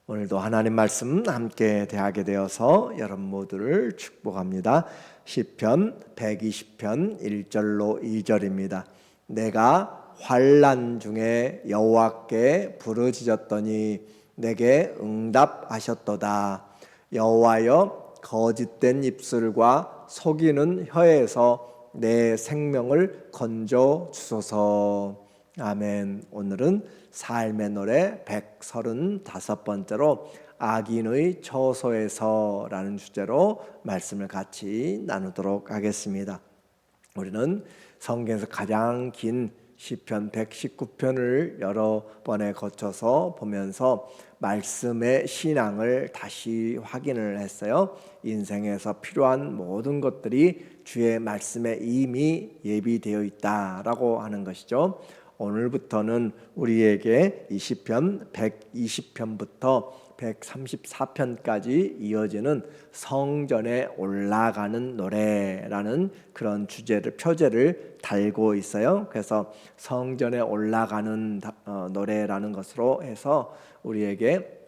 오늘도 하나님 말씀 함께 대하게 되어서 여러분 모두를 축복합니다. 시편 120편 1절로 2절입니다. 내가 환난 중에 여호와께 부르짖었더니 내게 응답하셨도다. 여호와여, 거짓된 입술과 속이는 혀에서 내 생명을 건져 주소서. 아멘. 오늘은 삶의 노래 135번째로 악인의 처소에서라는 주제로 말씀을 같이 나누도록 하겠습니다. 우리는 성경에서 가장 긴 시편 119편을 여러 번에 거쳐서 보면서 말씀의 신앙을 다시 확인을 했어요. 인생에서 필요한 모든 것들이 주의 말씀에 이미 예비되어 있다라고 하는 것이죠. 오늘부터는 우리에게 이 시편 120편부터 134편까지 이어지는 성전에 올라가는 노래라는 그런 표제를 달고 있어요. 그래서 성전에 올라가는 노래라는 것으로 해서 우리에게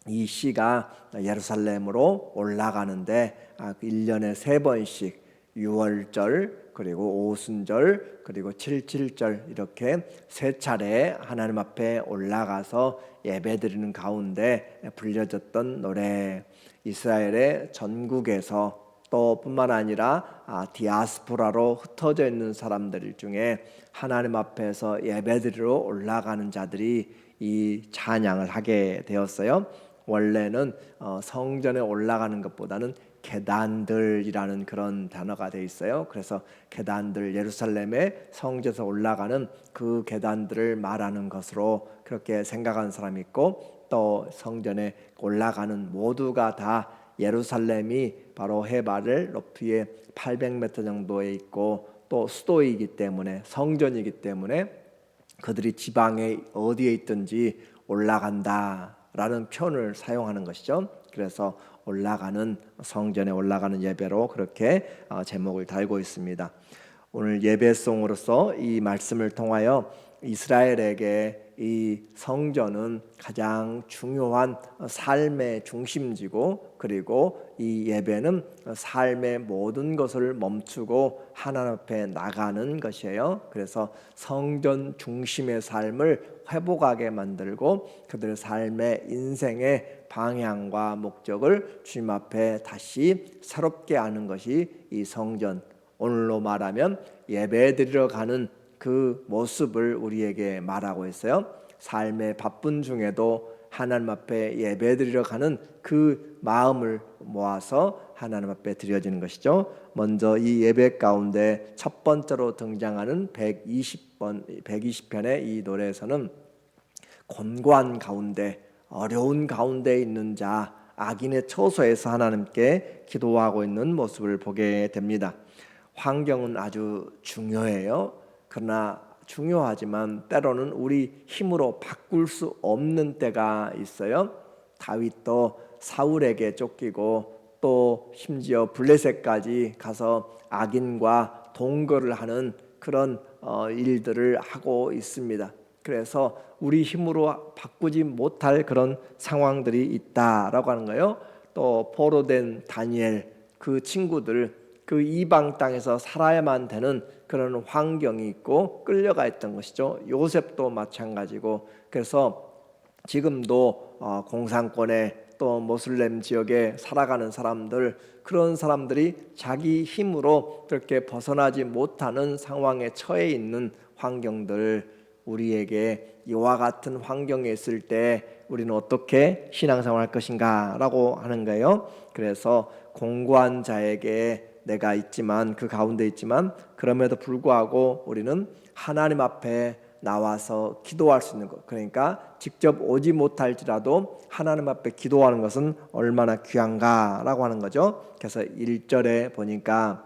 이 시가 예루살렘으로 올라가는데 1년에 3번씩 6월절 그리고 오순절 그리고 7.7절 이렇게 3차례 하나님 앞에 올라가서 예배드리는 가운데 불려졌던 노래, 이스라엘의 전국에서 또 뿐만 아니라 디아스포라로 흩어져 있는 사람들 중에 하나님 앞에서 예배드리러 올라가는 자들이 이 찬양을 하게 되었어요. 원래는 성전에 올라가는 것보다는 계단들이라는 그런 단어가 되어 있어요. 그래서 계단들, 예루살렘의 성전에서 올라가는 그 계단들을 말하는 것으로 그렇게 생각하는 사람이 있고, 또 성전에 올라가는 모두가 다 예루살렘이 바로 해발 높이에 800m 정도에 있고 또 수도이기 때문에, 성전이기 때문에 그들이 지방에 어디에 있든지 올라간다라는 표현을 사용하는 것이죠. 그래서 올라가는, 성전에 올라가는 예배로 그렇게 제목을 달고 있습니다. 오늘 예배송으로서 이 말씀을 통하여 이스라엘에게 이 성전은 가장 중요한 삶의 중심지고, 그리고 이 예배는 삶의 모든 것을 멈추고 하나님 앞에 나가는 것이에요. 그래서 성전 중심의 삶을 회복하게 만들고 그들의 삶의 인생의 방향과 목적을 주님 앞에 다시 새롭게 하는 것이 이 성전, 오늘로 말하면 예배드리러 가는 그 모습을 우리에게 말하고 있어요. 삶의 바쁜 중에도 하나님 앞에 예배드리러 가는 그 마음을 모아서 하나님 앞에 드려지는 것이죠. 먼저 이 예배 가운데 첫 번째로 등장하는 120편의 이 노래에서는 곤고한 가운데, 어려운 가운데 있는 자, 악인의 처소에서 하나님께 기도하고 있는 모습을 보게 됩니다. 환경은 아주 중요해요. 그러나 중요하지만 때로는 우리 힘으로 바꿀 수 없는 때가 있어요. 다윗도 사울에게 쫓기고 또 심지어 블레셋까지 가서 악인과 동거를 하는 그런 일들을 하고 있습니다. 그래서 우리 힘으로 바꾸지 못할 그런 상황들이 있다라고 하는 거예요. 또 포로된 다니엘, 그 친구들, 그 이방 땅에서 살아야만 되는 그런 환경이 있고 끌려가 있던 것이죠. 요셉도 마찬가지고. 그래서 지금도 공산권에 또 모슬렘 지역에 살아가는 사람들, 그런 사람들이 자기 힘으로 그렇게 벗어나지 못하는 상황에 처해 있는 환경들, 우리에게 이와 같은 환경에 있을 때 우리는 어떻게 신앙생활 할 것인가 라고 하는 거예요. 그래서 공고한 자에게 내가 있지만, 그 가운데 있지만, 그럼에도 불구하고 우리는 하나님 앞에 나와서 기도할 수 있는 것, 그러니까 직접 오지 못할지라도 하나님 앞에 기도하는 것은 얼마나 귀한가 라고 하는 거죠. 그래서 1절에 보니까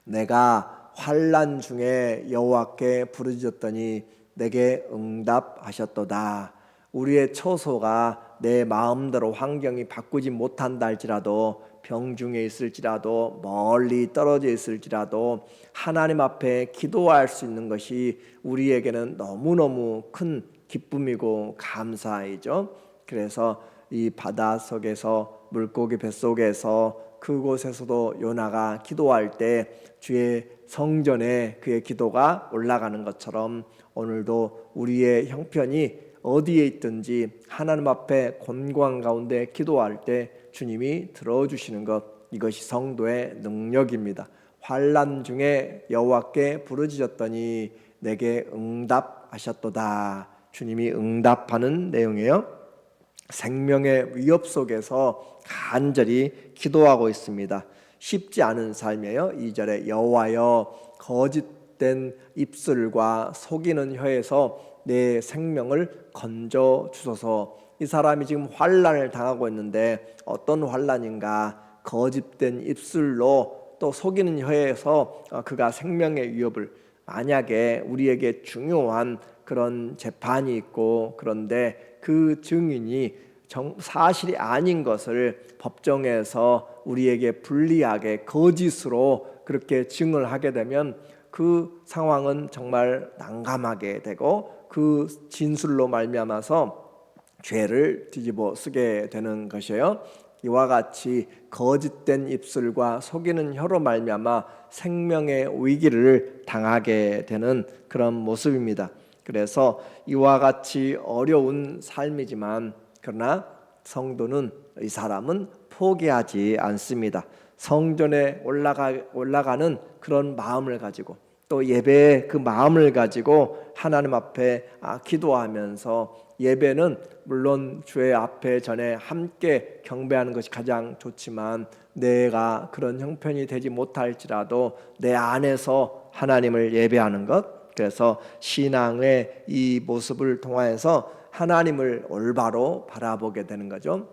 내가 환난 중에 여호와께 부르짖었더니 내게 응답하셨도다. 우리의 처소가 내 마음대로 환경이 바꾸지 못한다 할지라도, 병중에 있을지라도, 멀리 떨어져 있을지라도 하나님 앞에 기도할 수 있는 것이 우리에게는 너무너무 큰 기쁨이고 감사이죠. 그래서 이 바다 속에서 물고기 뱃속에서 그곳에서도 요나가 기도할 때 주의 성전에 그의 기도가 올라가는 것처럼 오늘도 우리의 형편이 어디에 있든지 하나님 앞에 곤고한 가운데 기도할 때 주님이 들어주시는 것, 이것이 성도의 능력입니다. 환난 중에 여호와께 부르짖었더니 내게 응답하셨도다. 주님이 응답하는 내용이에요. 생명의 위협 속에서 간절히 기도하고 있습니다. 쉽지 않은 삶이에요. 2절에 여호와여 거짓된 입술과 속이는 혀에서 내 생명을 건져 주소서. 이 사람이 지금 환난을 당하고 있는데 어떤 환난인가? 거짓된 입술로 또 속이는 혀에서 그가 생명의 위협을, 만약에 우리에게 중요한 그런 재판이 있고 그런데 그 증인이 사실이 아닌 것을 법정에서 우리에게 불리하게 거짓으로 그렇게 증언을 하게 되면 그 상황은 정말 난감하게 되고 그 진술로 말미암아서 죄를 뒤집어 쓰게 되는 것이에요. 이와 같이 거짓된 입술과 속이는 혀로 말미암아 생명의 위기를 당하게 되는 그런 모습입니다. 그래서 이와 같이 어려운 삶이지만 그러나 성도는, 이 사람은 포기하지 않습니다. 성전에 올라가는 그런 마음을 가지고 또 예배의 그 마음을 가지고 하나님 앞에 기도하면서, 예배는 물론 주의 앞에 전에 함께 경배하는 것이 가장 좋지만 내가 그런 형편이 되지 못할지라도 내 안에서 하나님을 예배하는 것, 그래서 신앙의 이 모습을 통하여서 하나님을 올바로 바라보게 되는 거죠.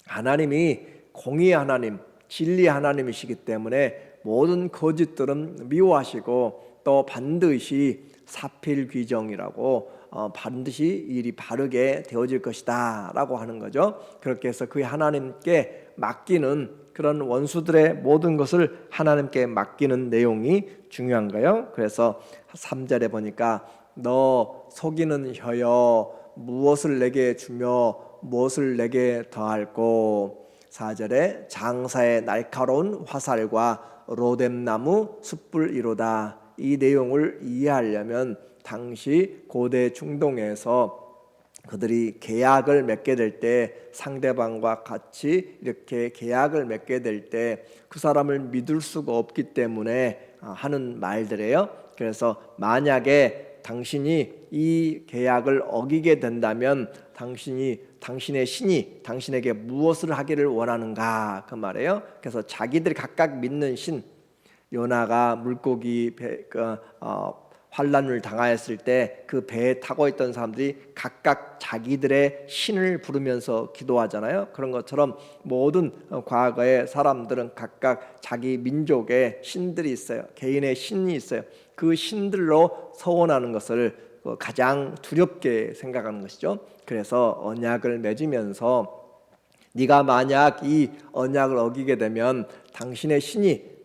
하나님이 공의 하나님, 진리 하나님이시기 때문에 모든 거짓들은 미워하시고 또 반드시 사필귀정이라고 반드시 일이 바르게 되어질 것이다 라고 하는 거죠. 그렇게 해서 그 하나님께 맡기는, 그런 원수들의 모든 것을 하나님께 맡기는 내용이 중요한 거예요. 그래서 3절에 보니까 너 속이는 혀여 무엇을 내게 주며 무엇을 내게 더할꼬. 4절에 장사의 날카로운 화살과 로뎀나무 숯불이로다. 이 내용을 이해하려면 당시 고대 중동에서 그들이 계약을 맺게 될 때, 상대방과 같이 이렇게 계약을 맺게 될 때 그 사람을 믿을 수가 없기 때문에 하는 말들이에요. 그래서 만약에 당신이 이 계약을 어기게 된다면 당신의 신이 당신에게 무엇을 하기를 원하는가, 그 말이에요. 그래서 자기들이 각각 믿는 신, 요나가 물고기 환난을 당하였을 때 그 배에 타고 있던 사람들이 각각 자기들의 신을 부르면서 기도하잖아요. 그런 것처럼 모든 과거의 사람들은 각각 자기 민족의 신들이 있어요. 개인의 신이 있어요. 그 신들로 서원하는 것을 가장 두렵게 생각하는 것이죠. 그래서 언약을 맺으면서 네가 만약 이 언약을 어기게 되면 당신의 신이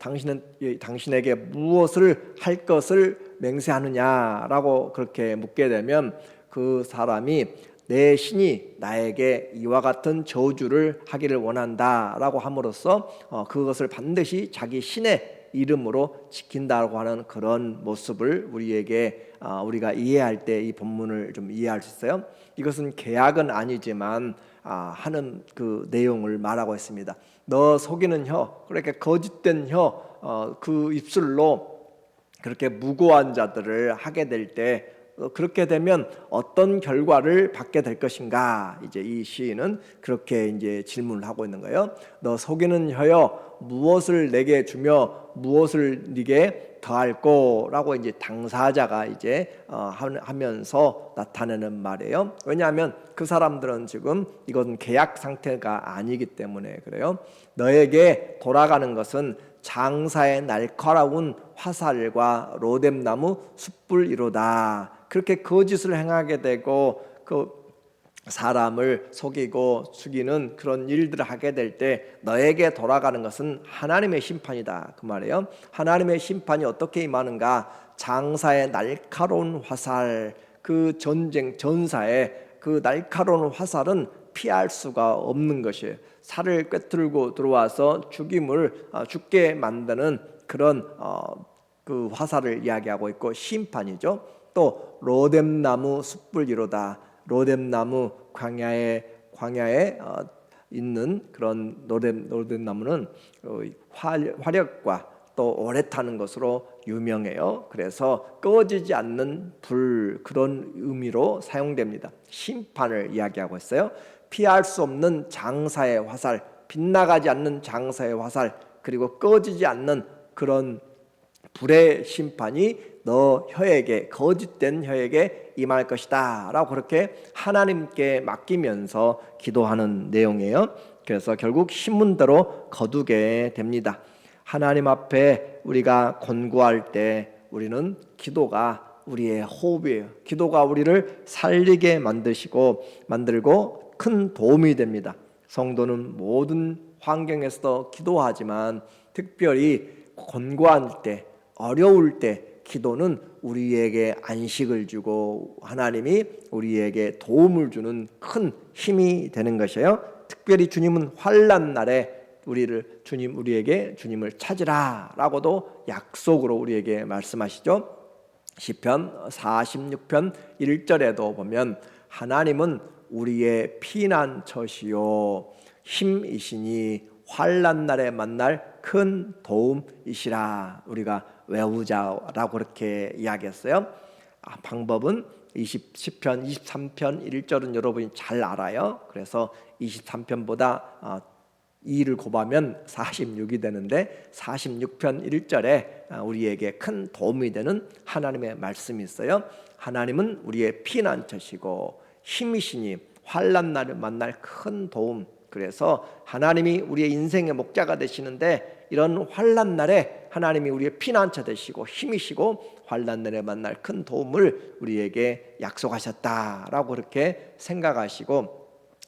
당신에게 무엇을 할 것을 맹세하느냐라고 그렇게 묻게 되면 그 사람이 내 신이 나에게 이와 같은 저주를 하기를 원한다라고 함으로써 그것을 반드시 자기 신의 이름으로 지킨다고 하는 그런 모습을 우리가 이해할 때 이 본문을 좀 이해할 수 있어요. 이것은 계약은 아니지만 하는 그 내용을 말하고 있습니다. 너 속이는 혀, 그러니까 거짓된 혀, 그 입술로 그렇게 무고한 자들을 하게 될 때, 그렇게 되면 어떤 결과를 받게 될 것인가? 이제 이 시인은 그렇게 이제 질문을 하고 있는 거예요. 너 속이는 혀여 무엇을 내게 주며 무엇을 네게 더할꼬라고 이제 당사자가 이제 하면서 나타내는 말이에요. 왜냐하면 그 사람들은 지금 이건 계약 상태가 아니기 때문에 그래요. 너에게 돌아가는 것은 장사의 날카로운 화살과 로뎀나무 숯불이로다. 그렇게 거짓을 행하게 되고 그 사람을 속이고 죽이는 그런 일들을 하게 될 때 너에게 돌아가는 것은 하나님의 심판이다, 그 말이에요. 하나님의 심판이 어떻게 임하는가? 장사의 날카로운 화살, 그 전사의 그 날카로운 화살은 피할 수가 없는 것이에요. 살을 꿰뚫고 들어와서 죽게 만드는 그런 그 화살을 이야기하고 있고, 심판이죠. 또 로뎀나무 숯불이로다. 로뎀나무 광야에 있는 그런 로뎀나무는 화력과 또 오래 타는 것으로 유명해요. 그래서 꺼지지 않는 불, 그런 의미로 사용됩니다. 심판을 이야기하고 있어요. 피할 수 없는 장사의 화살, 빗나가지 않는 장사의 화살, 그리고 꺼지지 않는 그런 불의 심판이 너 혀에게, 거짓된 혀에게 임할 것이다 라고 그렇게 하나님께 맡기면서 기도하는 내용이에요. 그래서 결국 신문대로 거두게 됩니다. 하나님 앞에 우리가 권고할 때 우리는 기도가 우리의 호흡이에요. 기도가 우리를 살리게 만들고 큰 도움이 됩니다. 성도는 모든 환경에서도 기도하지만 특별히 권고할 때, 어려울 때 기도는 우리에게 안식을 주고 하나님이 우리에게 도움을 주는 큰 힘이 되는 것이에요. 특별히 주님은 환난 날에 우리에게 주님을 찾으라라고도 약속으로 우리에게 말씀하시죠. 시편 46편 1절에도 보면 하나님은 우리의 피난처시요 힘이시니 환난 날에 만날 큰 도움이시라. 우리가 외우자라고 그렇게 이야기했어요. 방법은 시편 23편 1절은 여러분이 잘 알아요. 그래서 23편보다 2를 곱하면 46이 되는데 46편 1절에 우리에게 큰 도움이 되는 하나님의 말씀이 있어요. 하나님은 우리의 피난처시고 힘이시니 환난 날을 만날 큰 도움. 그래서 하나님이 우리의 인생의 목자가 되시는데 이런 환난 날에 하나님이 우리의 피난처 되시고 힘이시고 환난 날에 만날 큰 도움을 우리에게 약속하셨다라고 그렇게 생각하시고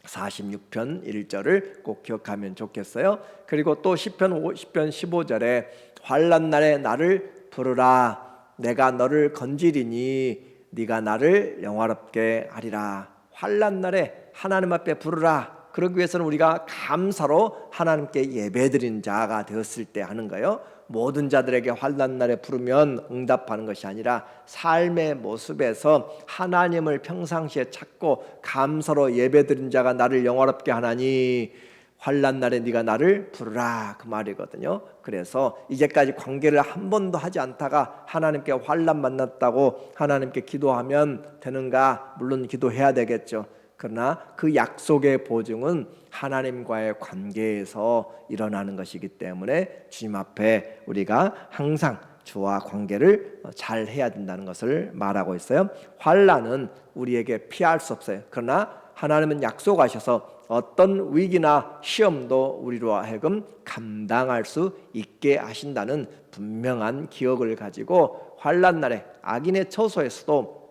46편 1절을 꼭 기억하면 좋겠어요. 그리고 또 시편 15절에 환난 날에 나를 부르라. 내가 너를 건지리니 네가 나를 영화롭게 하리라. 환난 날에 하나님 앞에 부르라. 그러기 위해서는 우리가 감사로 하나님께 예배드린 자가 되었을 때 하는 거예요. 모든 자들에게 환난 날에 부르면 응답하는 것이 아니라 삶의 모습에서 하나님을 평상시에 찾고 감사로 예배드린 자가 나를 영화롭게 하나니 환난 날에 네가 나를 부르라, 그 말이거든요. 그래서 이제까지 관계를 한 번도 하지 않다가 하나님께 환난 만났다고 하나님께 기도하면 되는가? 물론 기도해야 되겠죠. 그러나 그 약속의 보증은 하나님과의 관계에서 일어나는 것이기 때문에 주님 앞에 우리가 항상 주와 관계를 잘 해야 된다는 것을 말하고 있어요. 환난은 우리에게 피할 수 없어요. 그러나 하나님은 약속하셔서 어떤 위기나 시험도 우리로 하여금 감당할 수 있게 하신다는 분명한 기억을 가지고 환난 날에 악인의 처소에서도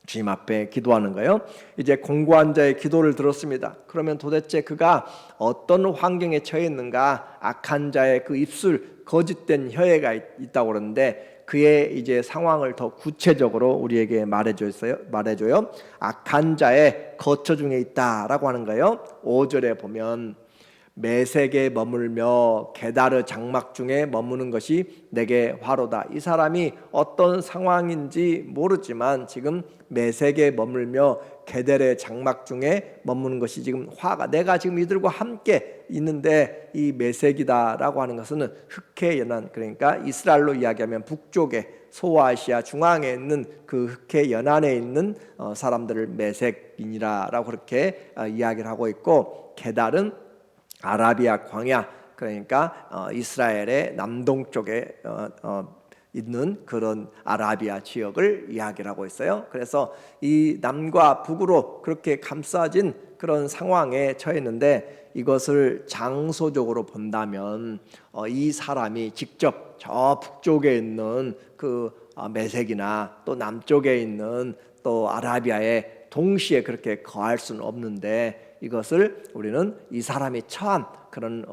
주님 앞에 기도하는 거예요. 이제 공고한 자의 기도를 들었습니다. 그러면 도대체 그가 어떤 환경에 처해 있는가? 악한 자의 그 입술, 거짓된 혀가 있다고 그러는데 그의 이제 상황을 더 구체적으로 우리에게 말해줘요. 악한 자의 거처 중에 있다라고 하는 거예요. 5절에 보면 메색에 머물며 게다르 장막 중에 머무는 것이 내게 화로다. 이 사람이 어떤 상황인지 모르지만 지금 메색에 머물며 게다르 장막 중에 머무는 것이 지금 화가, 내가 지금 이들과 함께 있는데 이 메색이다라고 하는 것은 흑해 연안, 그러니까 이스라엘로 이야기하면 북쪽에 소아시아 중앙에 있는 그 흑해 연안에 있는 사람들을 메색인이라고 그렇게 이야기를 하고 있고, 게달은 아라비아 광야, 그러니까 이스라엘의 남동쪽에 있는 그런 아라비아 지역을 이야기를 하고 있어요. 그래서 이 남과 북으로 그렇게 감싸진 그런 상황에 처했는데 이것을 장소적으로 본다면 이 사람이 직접 저 북쪽에 있는 그 메색이나 또 남쪽에 있는 또 아라비아에 동시에 그렇게 거할 수는 없는데 이것을 우리는 이 사람이 처한 그런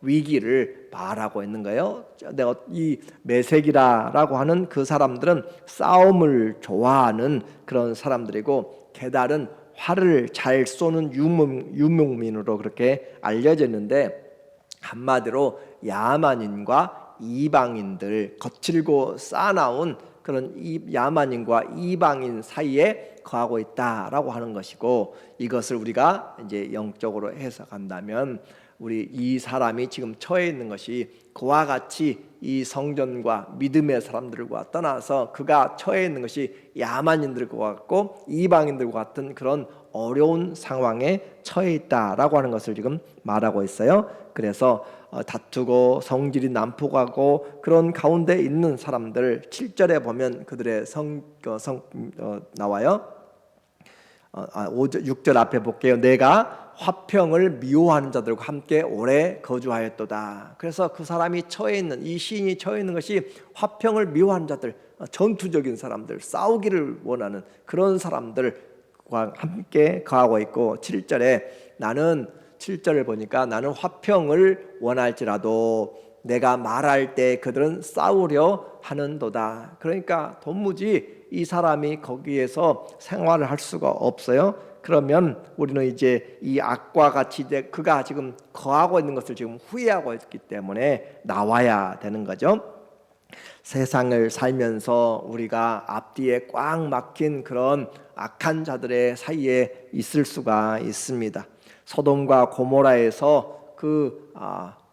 위기를 말하고 있는 거예요. 내가 이 메색이라고 하는 그 사람들은 싸움을 좋아하는 그런 사람들이고, 게달은 활을 잘 쏘는 유목민으로 그렇게 알려졌는데, 한마디로 야만인과 이방인들, 거칠고 싸나운 그런 야만인과 이방인 사이에 거하고 있다라고 하는 것이고, 이것을 우리가 이제 영적으로 해석한다면 우리 이 사람이 지금 처해 있는 것이 그와 같이 이 성전과 믿음의 사람들과 떠나서 그가 처해 있는 것이 야만인들과 같고 이방인들과 같은 그런 어려운 상황에 처해 있다라고 하는 것을 지금 말하고 있어요. 그래서 다투고 성질이 난폭하고 그런 가운데 있는 사람들, 7절에 보면 그들의 나와요. 6절 앞에 볼게요. 내가 화평을 미워하는 자들과 함께 오래 거주하였도다. 그래서 그 사람이 처해 있는, 이 시인이 처해 있는 것이 화평을 미워하는 자들, 전투적인 사람들, 싸우기를 원하는 그런 사람들과 함께 거하고 있고, 7절을 보니까 나는 화평을 원할지라도 내가 말할 때 그들은 싸우려 하는도다. 그러니까 도무지 이 사람이 거기에서 생활을 할 수가 없어요. 그러면 우리는 이제 이 악과 같이 이제 그가 지금 거하고 있는 것을 지금 후회하고 있기 때문에 나와야 되는 거죠. 세상을 살면서 우리가 앞뒤에 꽉 막힌 그런 악한 자들의 사이에 있을 수가 있습니다. 소돔과 고모라에서 그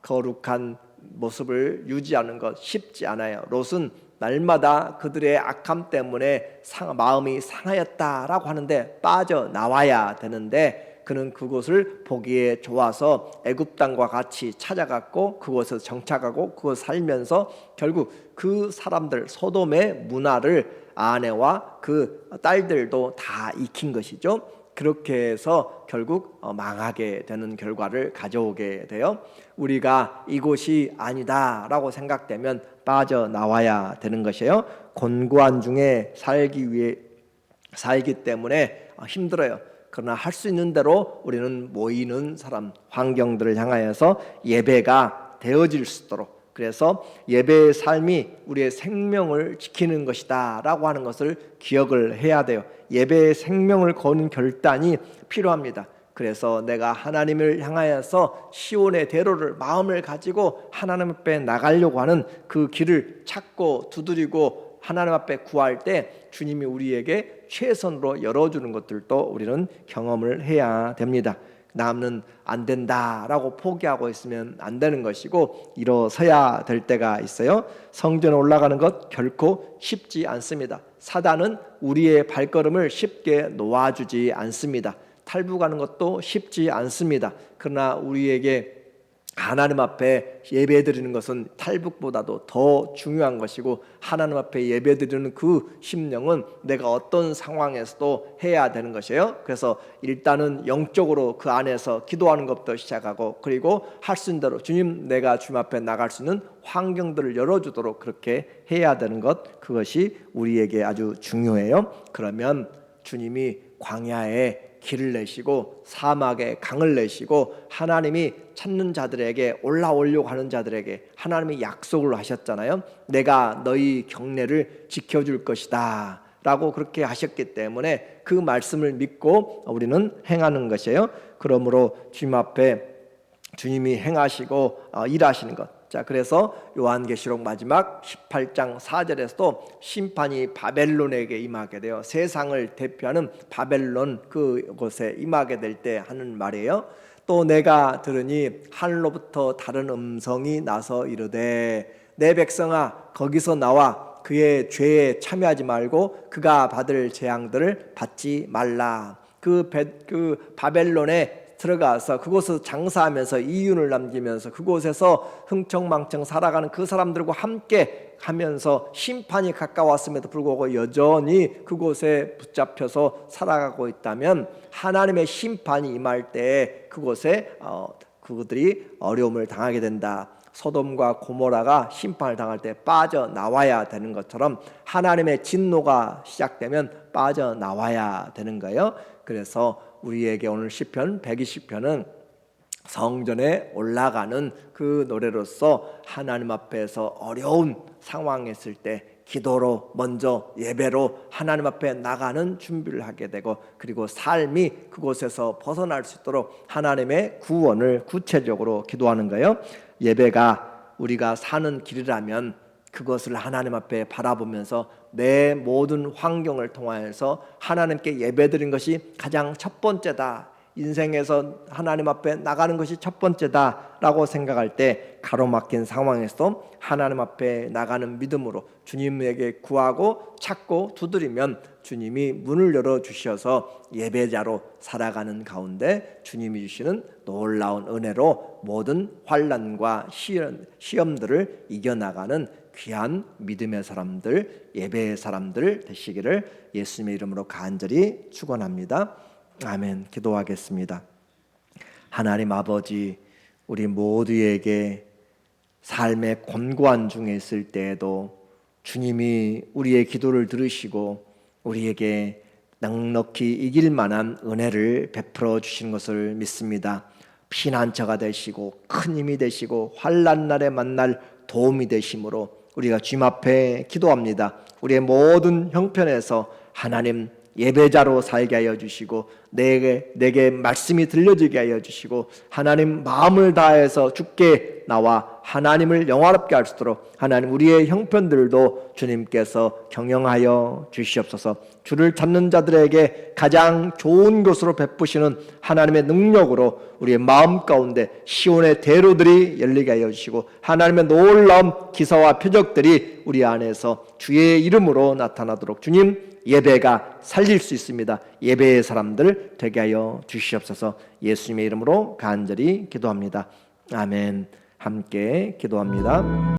거룩한 모습을 유지하는 것 쉽지 않아요. 롯은 날마다 그들의 악함 때문에 마음이 상하였다라고 하는데 빠져나와야 되는데, 그는 그곳을 보기에 좋아서 애굽 땅과 같이 찾아갔고 그곳에서 정착하고 그곳 살면서 결국 그 사람들, 소돔의 문화를 아내와 그 딸들도 다 익힌 것이죠. 그렇게 해서 결국 망하게 되는 결과를 가져오게 돼요. 우리가 이곳이 아니다라고 생각되면 빠져나와야 되는 것이에요. 곤고한 중에 살기 때문에 힘들어요. 그러나 할 수 있는 대로 우리는 모이는 사람, 환경들을 향하여서 예배가 되어질 수 있도록, 그래서 예배의 삶이 우리의 생명을 지키는 것이다 라고 하는 것을 기억을 해야 돼요. 예배의 생명을 거는 결단이 필요합니다. 그래서 내가 하나님을 향하여서 시온의 대로를, 마음을 가지고 하나님 앞에 나가려고 하는 그 길을 찾고 두드리고 하나님 앞에 구할 때 주님이 우리에게 최선으로 열어주는 것들도 우리는 경험을 해야 됩니다. 남은 안 된다라고 포기하고 있으면 안 되는 것이고 일어서야 될 때가 있어요. 성전에 올라가는 것 결코 쉽지 않습니다. 사단은 우리의 발걸음을 쉽게 놓아주지 않습니다. 탈북하는 것도 쉽지 않습니다. 그러나 우리에게 하나님 앞에 예배드리는 것은 탈북보다도 더 중요한 것이고, 하나님 앞에 예배드리는 그 심령은 내가 어떤 상황에서도 해야 되는 것이에요. 그래서 일단은 영적으로 그 안에서 기도하는 것부터 시작하고, 그리고 할 수 있는 대로 주님, 내가 주님 앞에 나갈 수 있는 환경들을 열어주도록 그렇게 해야 되는 것, 그것이 우리에게 아주 중요해요. 그러면 주님이 광야에 길을 내시고 사막에 강을 내시고 하나님이 찾는 자들에게, 올라오려고 하는 자들에게 하나님이 약속을 하셨잖아요. 내가 너희 경례를 지켜줄 것이다 라고 그렇게 하셨기 때문에 그 말씀을 믿고 우리는 행하는 것이에요. 그러므로 주님 앞에 주님이 행하시고 일하시는 것. 자, 그래서 요한계시록 마지막 18장 4절에서도 심판이 바벨론에게 임하게 돼요. 세상을 대표하는 바벨론 그곳에 임하게 될 때 하는 말이에요. 또 내가 들으니 하늘로부터 다른 음성이 나서 이르되 내 백성아 거기서 나와 그의 죄에 참여하지 말고 그가 받을 재앙들을 받지 말라. 그 바벨론에 들어가서 그곳에서 장사하면서 이윤을 남기면서 그곳에서 흥청망청 살아가는 그 사람들과 함께 하면서 심판이 가까웠음에도 불구하고 여전히 그곳에 붙잡혀서 살아가고 있다면 하나님의 심판이 임할 때 그곳에 그들이 어려움을 당하게 된다. 소돔과 고모라가 심판을 당할 때 빠져나와야 되는 것처럼 하나님의 진노가 시작되면 빠져나와야 되는 거예요. 그래서 우리에게 오늘 시편 120편은 성전에 올라가는 그 노래로서 하나님 앞에서 어려운 상황에 있을 때 기도로 먼저 예배로 하나님 앞에 나가는 준비를 하게 되고, 그리고 삶이 그곳에서 벗어날 수 있도록 하나님의 구원을 구체적으로 기도하는 거예요. 예배가 우리가 사는 길이라면 그것을 하나님 앞에 바라보면서 내 모든 환경을 통하여서 하나님께 예배드린 것이 가장 첫 번째다, 인생에서 하나님 앞에 나가는 것이 첫 번째다라고 생각할 때, 가로막힌 상황에서 하나님 앞에 나가는 믿음으로 주님에게 구하고 찾고 두드리면 주님이 문을 열어주셔서 예배자로 살아가는 가운데 주님이 주시는 놀라운 은혜로 모든 환난과 시험들을 이겨나가는 귀한 믿음의 사람들, 예배의 사람들 되시기를 예수님의 이름으로 간절히 축원합니다. 아멘. 기도하겠습니다. 하나님 아버지, 우리 모두에게 삶의 곤고한 중에 있을 때에도 주님이 우리의 기도를 들으시고 우리에게 넉넉히 이길 만한 은혜를 베풀어 주신 것을 믿습니다. 피난처가 되시고 큰 힘이 되시고 환난 날에 만날 도움이 되심으로 우리가 주님 앞에 기도합니다. 우리의 모든 형편에서 하나님 예배자로 살게 하여 주시고 내게 말씀이 들려지게 하여 주시고 하나님 마음을 다해서 주께 나와 하나님을 영화롭게 할 수 있도록 하나님 우리의 형편들도 주님께서 경영하여 주시옵소서. 주를 찾는 자들에게 가장 좋은 것으로 베푸시는 하나님의 능력으로 우리의 마음 가운데 시온의 대로들이 열리게 하여 주시고 하나님의 놀라운 기사와 표적들이 우리 안에서 주의 이름으로 나타나도록 주님 예배가 살릴 수 있습니다. 예배의 사람들 되게 하여 주시옵소서. 예수님의 이름으로 간절히 기도합니다. 아멘. 함께 기도합니다.